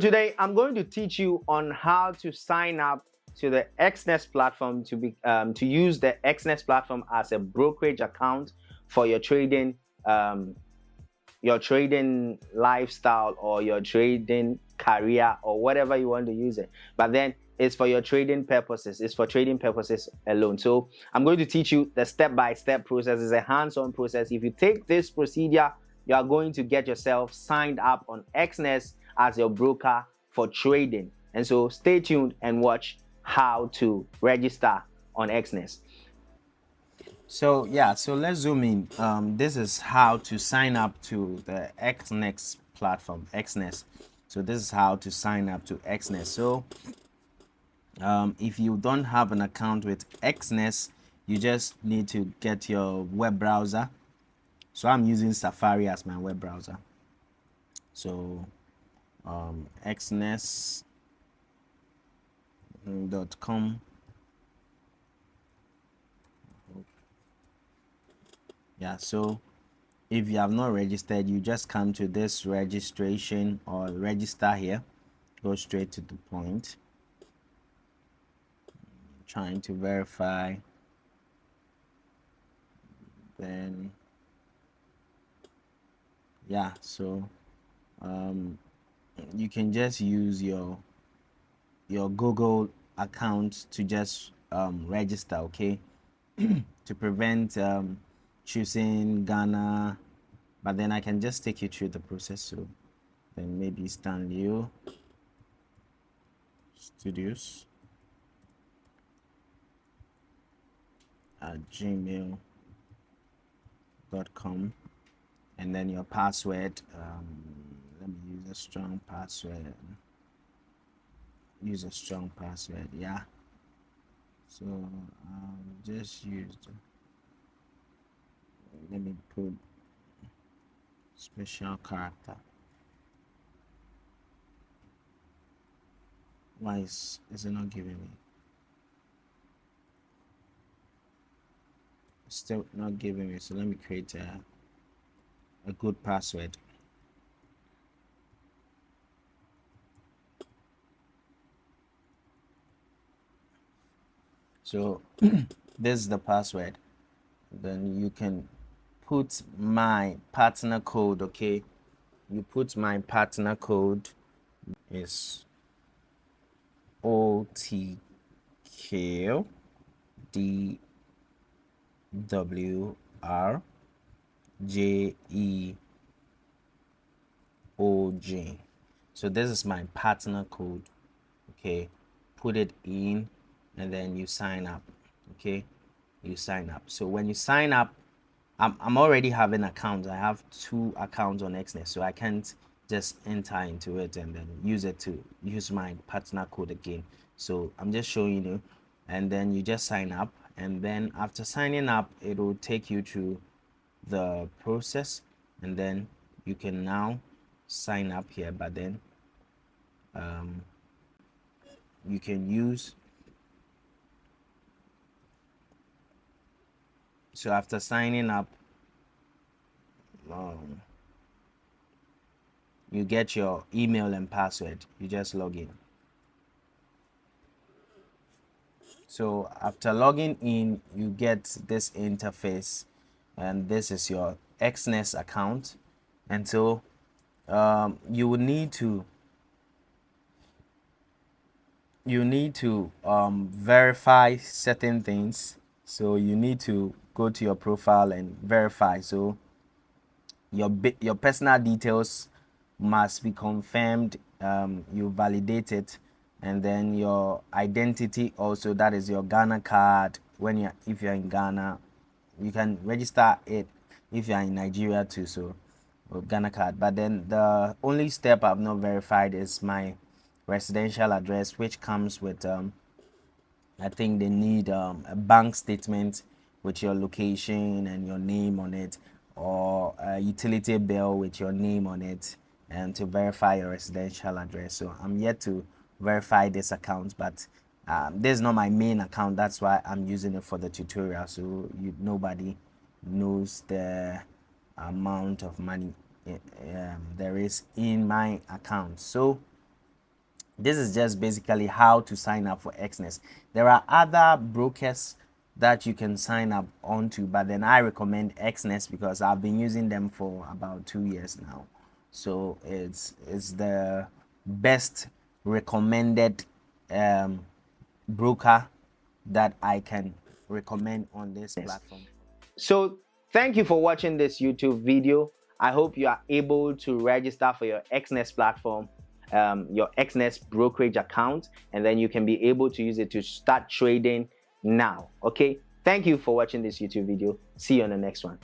Today, I'm going to teach you on how to sign up to the Exness platform to use the Exness platform as a brokerage account for your trading lifestyle or your trading career or whatever you want to use it. But then it's for your trading purposes. It's for trading purposes alone. So I'm going to teach you the step-by-step process. It's a hands-on process. If you take this procedure, you are going to get yourself signed up on Exness as your broker for trading. And so stay tuned and watch how to register on Exness. So let's zoom in. This is how to sign up to the Exness platform, Exness. So this is how to sign up to Exness. So if you don't have an account with Exness, you just need to get your web browser. So I'm using Safari as my web browser. So exness.com. Yeah, so if you have not registered, you just come to this registration or register here. Go straight to the point. Trying to verify. Then yeah, so you can just use your Google account to just register, okay? To prevent choosing Ghana, but then I can just take you through the process. So then maybe Stanley Studios at gmail.com, and then your password. Let me use a strong password. Use a strong password, yeah. So just use. Let me put special character. Why is it not giving me? Still not giving me. So let me create a good password. So this is the password. Then you can put my partner code, okay? You put my partner code is OTKDWRJEOJ. So this is my partner code, okay? Put it in and then you sign up, okay? You sign up. So when you sign up, I'm already having accounts. I have 2 accounts on Exness, so I can't just enter into it and then use my partner code again. So I'm just showing you, and then you just sign up, and then after signing up, it will take you to the process, and then you can now sign up here. But then you can use. So after signing up, you get your email and password. You just log in. So after logging in, you get this interface, and this is your Exness account. And so you will need to verify certain things. So you need to go to your profile and verify. So your personal details must be confirmed. You validate it, and then your identity also, that is your Ghana card. If you're in Ghana, you can register it if you're in Nigeria too, so Ghana card. But then the only step I've not verified is my residential address, which comes with I think they need a bank statement with your location and your name on it, or a utility bill with your name on it, and to verify your residential address. So I'm yet to verify this account, but this is not my main account. That's why I'm using it for the tutorial. So nobody knows the amount of money there is in my account. So This is just basically how to sign up for Exness. There are other brokers that you can sign up onto, but then I recommend Exness because I've been using them for about 2 years now. So it's the best recommended broker that I can recommend on this platform. So thank you for watching this YouTube video. I hope you are able to register for your Exness platform, your Exness brokerage account, and then you can be able to use it to start trading now. Okay, thank you for watching this YouTube video. See you on the next one.